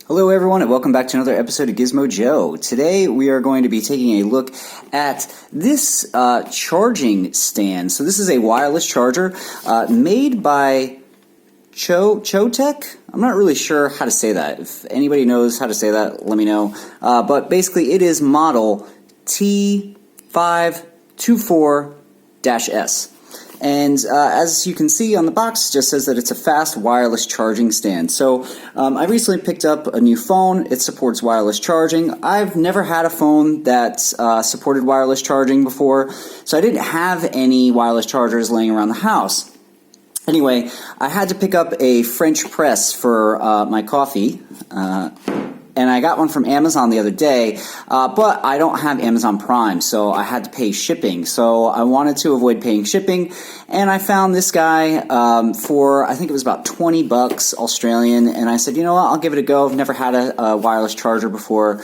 Hello everyone and welcome back to another episode of Gizmo Joe. Today we are going to be taking a look at this charging stand. So this is a wireless charger made by Choetech. I'm not really sure how to say that. If anybody knows how to say that, let me know. But basically it is model T524-S. And as you can see on the box, it just says that it's a fast wireless charging stand. So I recently picked up a new phone. It supports wireless charging. I've never had a phone that supported wireless charging before, so I didn't have any wireless chargers laying around the house. Anyway, I had to pick up a French press for my coffee. And I got one from Amazon the other day, but I don't have Amazon Prime, so I had to pay shipping. So I wanted to avoid paying shipping, and I found this guy for, I think it was about 20 bucks Australian, and I said, you know what, I'll give it a go. I've never had a wireless charger before,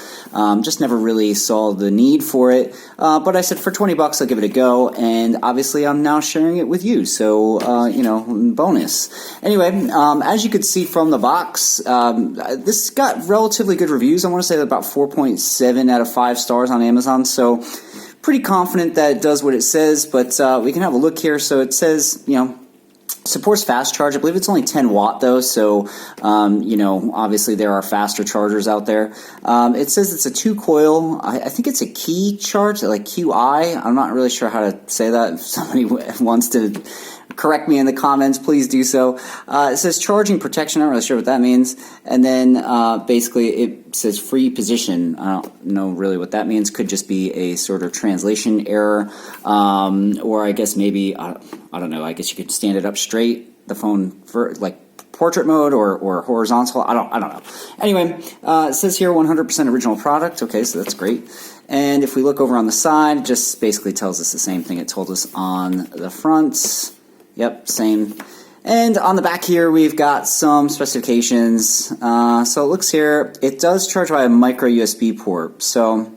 just never really saw the need for it, but I said for 20 bucks I'll give it a go, and obviously I'm now sharing it with you, so, you know, bonus. Anyway, as you could see from the box, this got relatively good reviews. I want to say about 4.7 out of 5 stars on Amazon, so pretty confident that it does what it says, but we can have a look here. So it says, you know, supports fast charge. I believe it's only 10 watt though, so you know, obviously there are faster chargers out there. It says it's a 2-coil. I think it's a key charge, like QI. I'm not really sure how to say that. If somebody wants to correct me in the comments, please do so. It says charging protection. I'm not really sure what that means. And then basically it says free position. I don't know really what that means. Could just be a sort of translation error. Or I guess maybe, I don't know, I guess you could stand it up straight, the phone, for like portrait mode or horizontal. I don't know. Anyway, it says here 100% original product. Okay, so that's great. And if we look over on the side, it just basically tells us the same thing it told us on the front. Yep, same. And on the back here, we've got some specifications. So it looks here, it does charge by a micro USB port. So,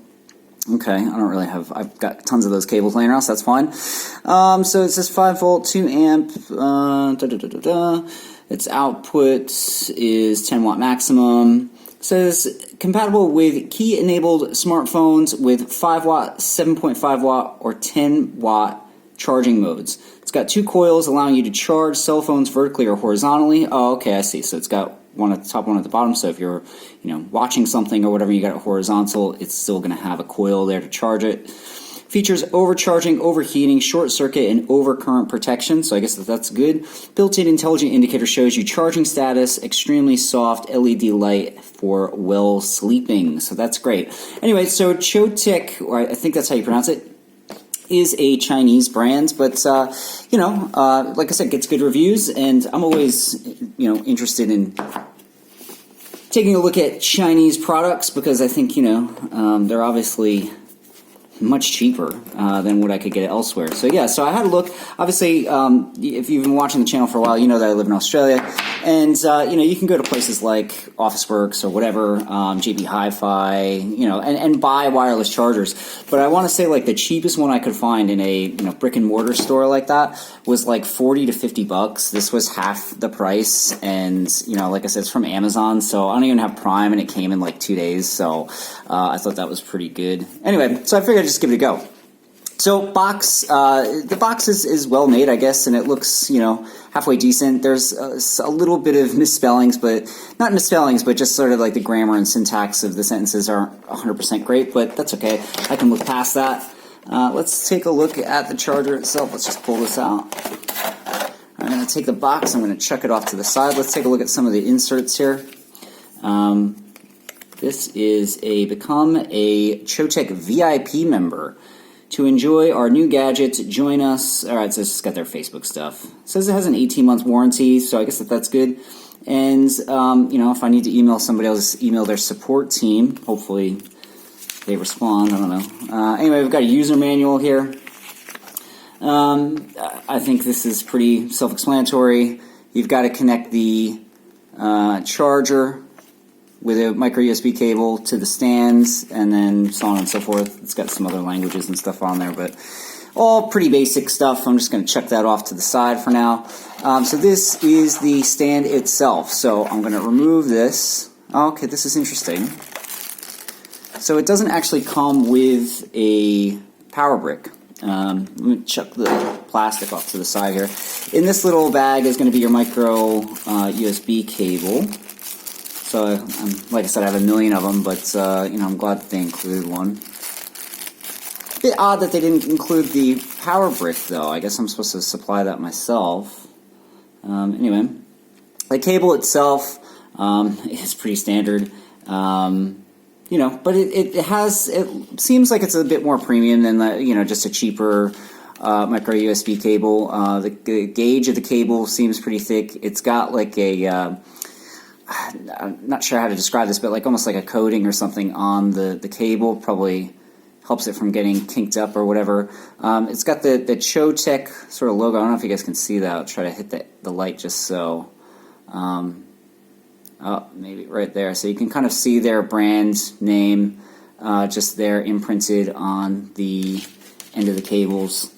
okay, I don't really have, I've got tons of those cables laying around, so that's fine. So it says 5 volt, 2 amp, Its output is 10 watt maximum. It says compatible with key-enabled smartphones with 5 watt, 7.5 watt, or 10 watt charging modes. It's got 2 coils allowing you to charge cell phones vertically or horizontally. Oh, okay, I see. So it's got one at the top, one at the bottom. So if you're, you know, watching something or whatever, you got it horizontal, it's still going to have a coil there to charge it. Features overcharging, overheating, short circuit, and overcurrent protection. So I guess that's good. Built-in intelligent indicator shows you charging status. Extremely soft LED light for well sleeping. So that's great. Anyway, so Choetech, or I think that's how you pronounce it, is a Chinese brand, but you know, like I said, gets good reviews, and I'm always, you know, interested in taking a look at Chinese products because I think, you know, they're obviously much cheaper than what I could get elsewhere. So yeah, so I had a look. Obviously, if you've been watching the channel for a while, you know that I live in Australia, and you know, you can go to places like Officeworks or whatever, JB Hi-Fi, you know, and buy wireless chargers. But I want to say, like, the cheapest one I could find in a, you know, brick and mortar store like that was like 40 to 50 bucks. This was half the price, and you know, like I said, it's from Amazon, so I don't even have Prime, and it came in like 2 days. So I thought that was pretty good. Anyway, so I figured I'd just give it a go. So the box is well made, I guess, and it looks, you know, halfway decent. There's a little bit of misspellings, but not misspellings, but just sort of like the grammar and syntax of the sentences aren't 100% great, but that's okay. I can look past that. Let's take a look at the charger itself. Let's just pull this out. I'm going to take the box. I'm going to chuck it off to the side. Let's take a look at some of the inserts here. This is become a Choetech VIP member. To enjoy our new gadgets, join us. All right, so it's got their Facebook stuff. It says it has an 18-month warranty, so I guess that's good. And, you know, if I need to email somebody, I'll just email their support team. Hopefully they respond. I don't know. Anyway, we've got a user manual here. I think this is pretty self-explanatory. You've got to connect the charger with a micro USB cable to the stands, and then so on and so forth. It's got some other languages and stuff on there, but all pretty basic stuff. I'm just going to check that off to the side for now. So this is the stand itself. So I'm going to remove this. Okay, this is interesting. So it doesn't actually come with a power brick. Let me chuck the plastic off to the side here. In this little bag is going to be your micro USB cable. So, like I said, I have a million of them, but you know, I'm glad that they included one. A bit odd that they didn't include the power brick, though. I guess I'm supposed to supply that myself. Anyway, the cable itself is pretty standard. You know, but it seems like it's a bit more premium than the, you know, just a cheaper micro USB cable. The gauge of the cable seems pretty thick. It's got like a I'm not sure how to describe this, but like almost like a coating or something on the cable. Probably helps it from getting kinked up or whatever. It's got the Choetech sort of logo. I don't know if you guys can see that. I'll try to hit the light just so. Oh, maybe right there. So you can kind of see their brand name just there imprinted on the end of the cables.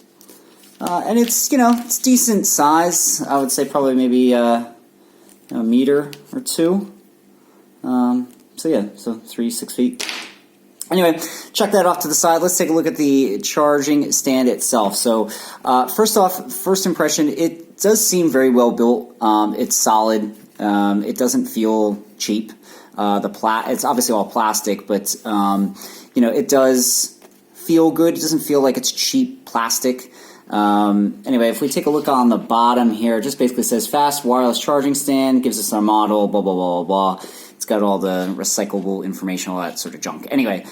And it's, you know, it's decent size. I would say probably maybe a meter or two. So yeah, so 6 feet. Anyway, chuck that off to the side. Let's take a look at the charging stand itself. So first off, first impression, it does seem very well built. It's solid. It doesn't feel cheap. It's obviously all plastic, but you know, it does feel good. It doesn't feel like it's cheap plastic. Anyway, if we take a look on the bottom here, it just basically says fast wireless charging stand, gives us our model, blah, blah, blah, blah, blah. It's got all the recyclable information, all that sort of junk. Anyway,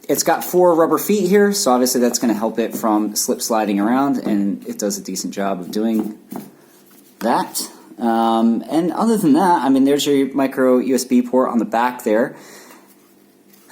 it's got 4 rubber feet here, so obviously that's going to help it from slip sliding around, and it does a decent job of doing that. And other than that, I mean, there's your micro USB port on the back there.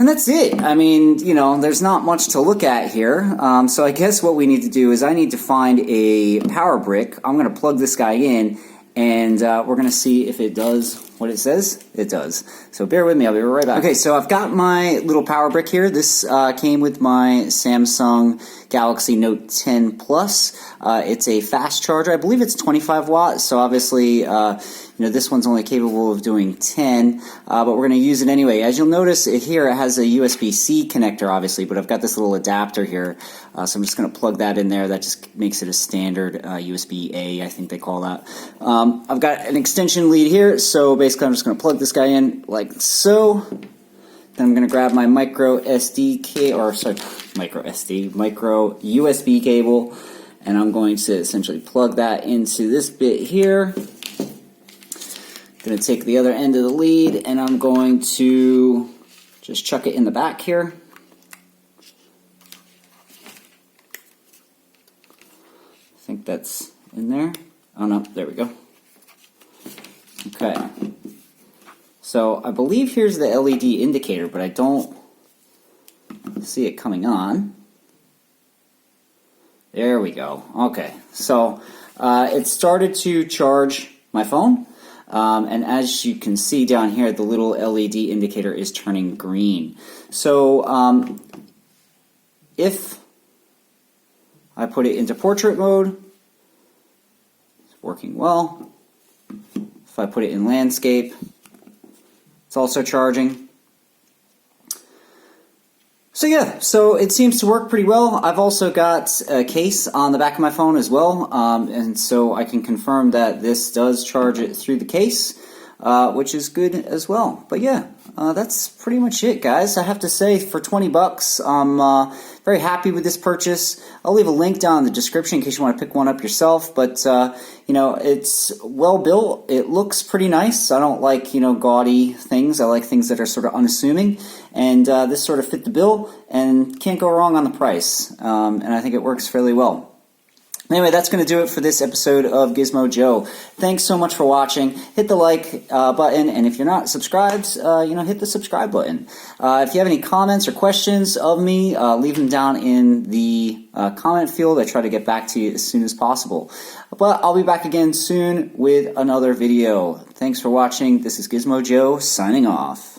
And that's it. I mean, you know, there's not much to look at here. So I guess what we need to do is I need to find a power brick. I'm going to plug this guy in, and we're going to see if it does what it says it does. So bear with me. I'll be right back. Okay, so I've got my little power brick here. This came with my Samsung Galaxy Note 10 Plus. It's a fast charger. I believe it's 25 watts, so obviously you know, this one's only capable of doing 10, but we're going to use it anyway. As you'll notice here, it has a USB-C connector, obviously, but I've got this little adapter here, so I'm just going to plug that in there. That just makes it a standard USB-A, I think they call that. I've got an extension lead here, so basically I'm just going to plug this guy in like so. Then I'm going to grab my micro USB cable, and I'm going to essentially plug that into this bit here. Going to take the other end of the lead, and I'm going to just chuck it in the back here. I think that's in there. Oh no, there we go. Okay. So I believe here's the LED indicator, but I don't see it coming on. There we go. Okay, so it started to charge my phone. And as you can see down here, the little LED indicator is turning green. So if I put it into portrait mode, it's working well. If I put it in landscape, it's also charging. So yeah, so it seems to work pretty well. I've also got a case on the back of my phone as well, and so I can confirm that this does charge it through the case, which is good as well. But yeah, that's pretty much it, guys. I have to say, for 20 bucks, I'm very happy with this purchase. I'll leave a link down in the description in case you want to pick one up yourself, but you know, it's well built. It looks pretty nice. I don't like, you know, gaudy things. I like things that are sort of unassuming, and this sort of fit the bill and can't go wrong on the price, and I think it works fairly well. Anyway, that's going to do it for this episode of Gizmo Joe. Thanks so much for watching. Hit the like button, and if you're not subscribed, you know, hit the subscribe button. If you have any comments or questions of me, leave them down in the comment field. I try to get back to you as soon as possible. But I'll be back again soon with another video. Thanks for watching. This is Gizmo Joe signing off.